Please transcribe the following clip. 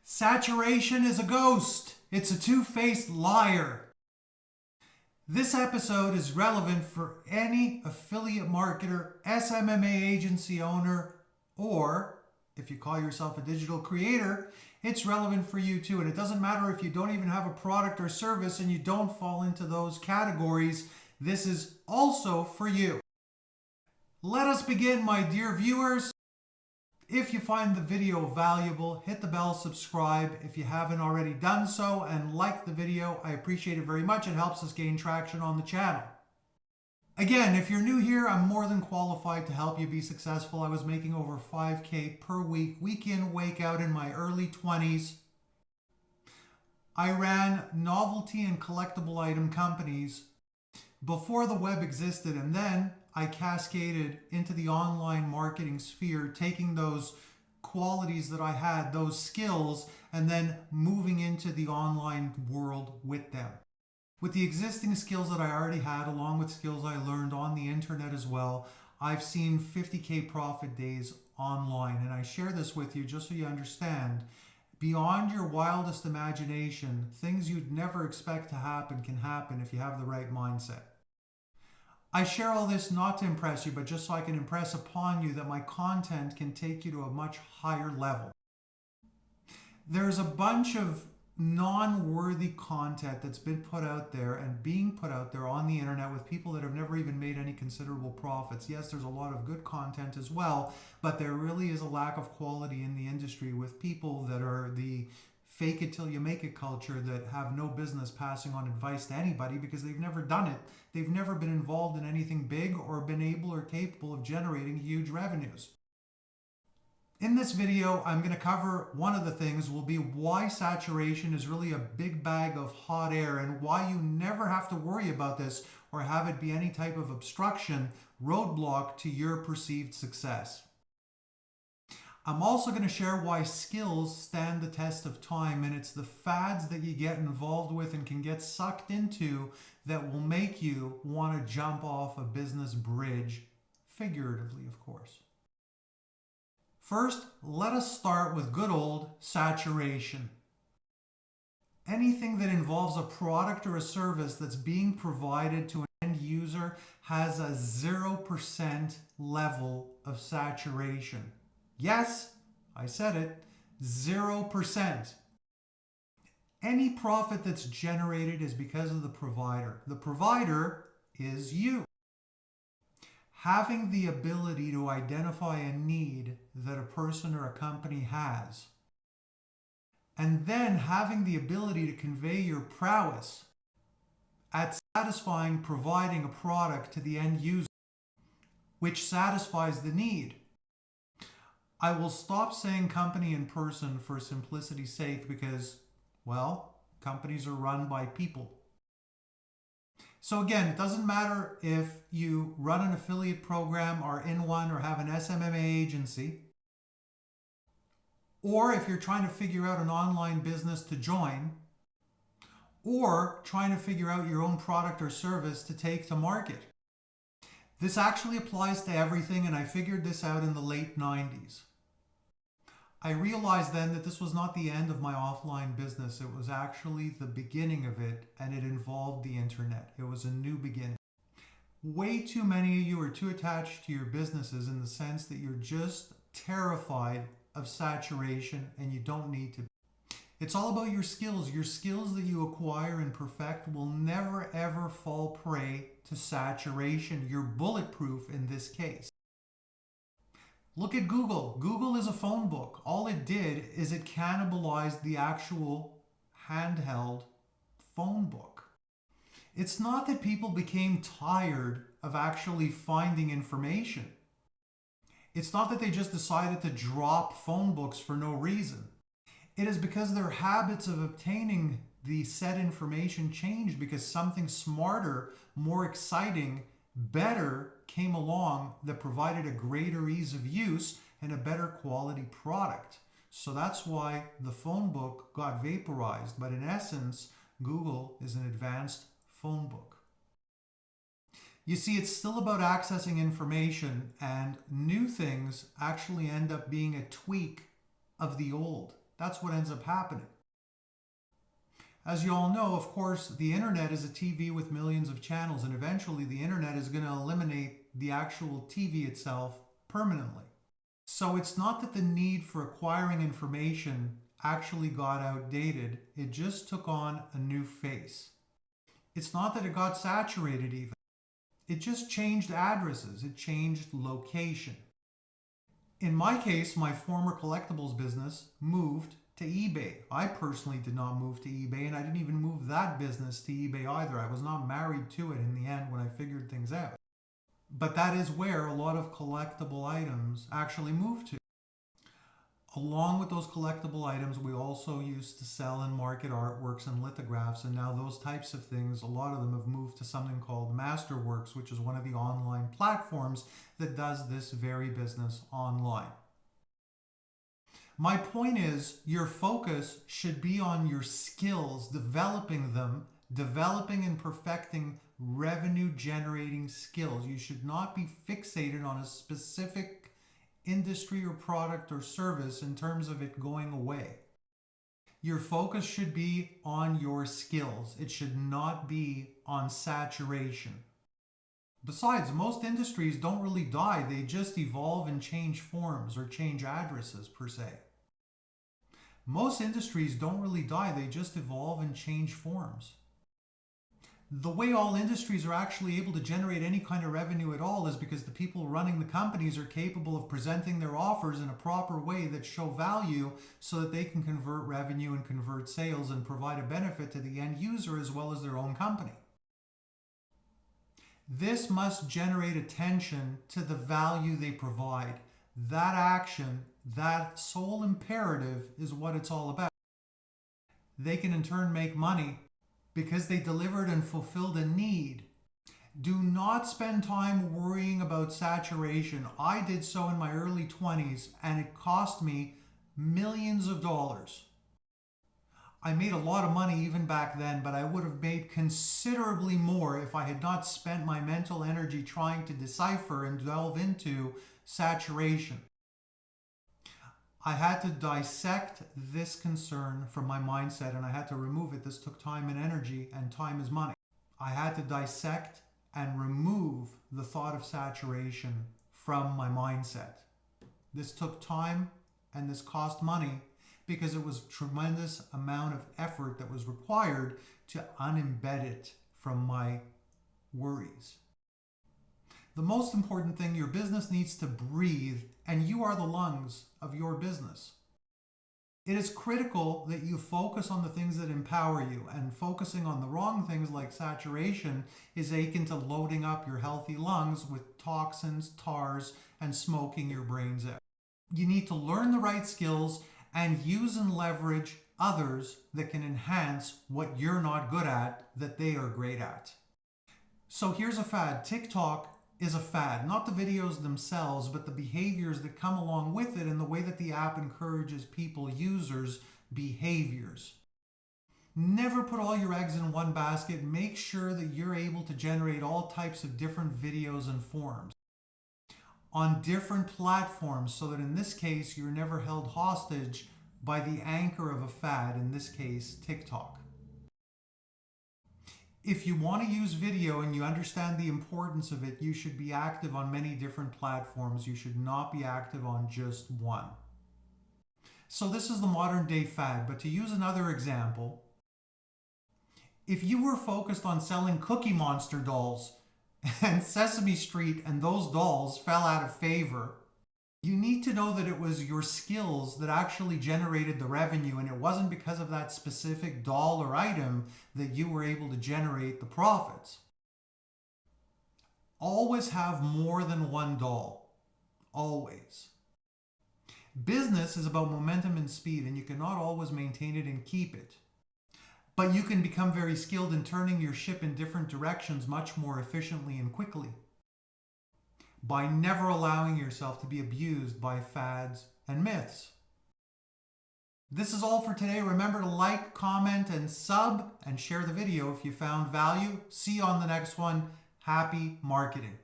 Saturation is a ghost. It's a two-faced liar. This episode is relevant for any affiliate marketer, SMMA agency owner, or if you call yourself a digital creator, it's relevant for you too. And it doesn't matter if you don't even have a product or service and you don't fall into those categories. This is also for you. Let us begin, my dear viewers. If you find the video valuable, hit the bell, subscribe if you haven't already done so, and like the video. I appreciate it very much. It helps us gain traction on the channel. Again, if you're new here, I'm more than qualified to help you be successful. I was making over 5K per week, week in, week out in my early 20s. I ran novelty and collectible item companies before the web existed, and then I cascaded into the online marketing sphere, taking those qualities that I had, those skills, and then moving into the online world with them. With the existing skills that I already had, along with skills I learned on the internet as well, I've seen 50K profit days online. And I share this with you just so you understand. Beyond your wildest imagination, things you'd never expect to happen can happen if you have the right mindset. I share all this not to impress you, but just so I can impress upon you that my content can take you to a much higher level. There's a bunch of non-worthy content that's been put out there and being put out there on the internet with people that have never even made any considerable profits. Yes, there's a lot of good content as well, but there really is a lack of quality in the industry with people that are the fake it till you make it culture that have no business passing on advice to anybody because they've never done it. They've never been involved in anything big or been able or capable of generating huge revenues. In this video, I'm going to cover one of the things will be why saturation is really a big bag of hot air and why you never have to worry about this or have it be any type of obstruction, roadblock to your perceived success. I'm also going to share why skills stand the test of time, and it's the fads that you get involved with and can get sucked into that will make you want to jump off a business bridge, figuratively, of course. First, let us start with good old saturation. Anything that involves a product or a service that's being provided to an end user has a 0% level of saturation. Yes, I said it, 0%. Any profit that's generated is because of the provider. The provider is you. Having the ability to identify a need that a person or a company has, and then having the ability to convey your prowess at satisfying, providing a product to the end user, which satisfies the need. I will stop saying company and person for simplicity's sake because, well, companies are run by people. So again, it doesn't matter if you run an affiliate program, are in one, or have an SMMA agency, or if you're trying to figure out an online business to join, or trying to figure out your own product or service to take to market. This actually applies to everything, and I figured this out in the late 90s. I realized then that this was not the end of my offline business. It was actually the beginning of it, and it involved the internet. It was a new beginning. Way too many of you are too attached to your businesses in the sense that you're just terrified of saturation, and you don't need to be. It's all about your skills. Your skills that you acquire and perfect will never ever fall prey to saturation. You're bulletproof in this case. Look at Google. Google is a phone book. All it did is it cannibalized the actual handheld phone book. It's not that people became tired of actually finding information. It's not that they just decided to drop phone books for no reason. It is because their habits of obtaining the said information changed because something smarter, more exciting, better came along that provided a greater ease of use and a better quality product. So that's why the phone book got vaporized. But in essence, Google is an advanced phone book. You see, it's still about accessing information, and new things actually end up being a tweak of the old. That's what ends up happening. As you all know, of course, the internet is a TV with millions of channels, and eventually the internet is going to eliminate the actual TV itself permanently. So it's not that the need for acquiring information actually got outdated, it just took on a new face. It's not that it got saturated even. It just changed addresses, it changed location. In my case, my former collectibles business moved to eBay. I personally did not move to eBay, and I didn't even move that business to eBay either. I was not married to it in the end when I figured things out. But that is where a lot of collectible items actually moved to. Along with those collectible items, we also used to sell and market artworks and lithographs, and now those types of things, a lot of them have moved to something called Masterworks, which is one of the online platforms that does this very business online. My point is, your focus should be on your skills, developing them, developing and perfecting revenue generating skills. You should not be fixated on a specific industry or product or service in terms of it going away. Your focus should be on your skills. It should not be on saturation. Besides, most industries don't really die. They just evolve and change forms or change addresses per se. Most industries don't really die. They just evolve and change forms. The way all industries are actually able to generate any kind of revenue at all is because the people running the companies are capable of presenting their offers in a proper way that show value so that they can convert revenue and convert sales and provide a benefit to the end user as well as their own company. This must generate attention to the value they provide. That action, that sole imperative is what it's all about. They can in turn make money because they delivered and fulfilled a need. Do not spend time worrying about saturation. I did so in my early 20s, and it cost me millions of dollars. I made a lot of money even back then, but I would have made considerably more if I had not spent my mental energy trying to decipher and delve into saturation. I had to dissect this concern from my mindset, and I had to remove it. This took time and energy, and time is money. I had to dissect and remove the thought of saturation from my mindset. This took time and this cost money because it was a tremendous amount of effort that was required to unembed it from my worries. The most important thing, your business needs to breathe, and you are the lungs of your business. It is critical that you focus on the things that empower you, and focusing on the wrong things like saturation is akin to loading up your healthy lungs with toxins, tars, and smoking your brains out. You need to learn the right skills and use and leverage others that can enhance what you're not good at that they are great at. So here's a fad. TikTok is a fad, not the videos themselves, but the behaviors that come along with it and the way that the app encourages people, users, behaviors. Never put all your eggs in one basket. Make sure that you're able to generate all types of different videos and forms on different platforms so that in this case, you're never held hostage by the anchor of a fad, in this case, TikTok. If you want to use video and you understand the importance of it, you should be active on many different platforms. You should not be active on just one. So this is the modern day fad, but to use another example, if you were focused on selling Cookie Monster dolls and Sesame Street and those dolls fell out of favor, you need to know that it was your skills that actually generated the revenue, and it wasn't because of that specific doll or item that you were able to generate the profits. Always have more than one doll. Always. Business is about momentum and speed, and you cannot always maintain it and keep it. But you can become very skilled in turning your ship in different directions much more efficiently and quickly, by never allowing yourself to be abused by fads and myths. This is all for today. Remember to like, comment, and sub, and share the video if you found value. See you on the next one. Happy marketing.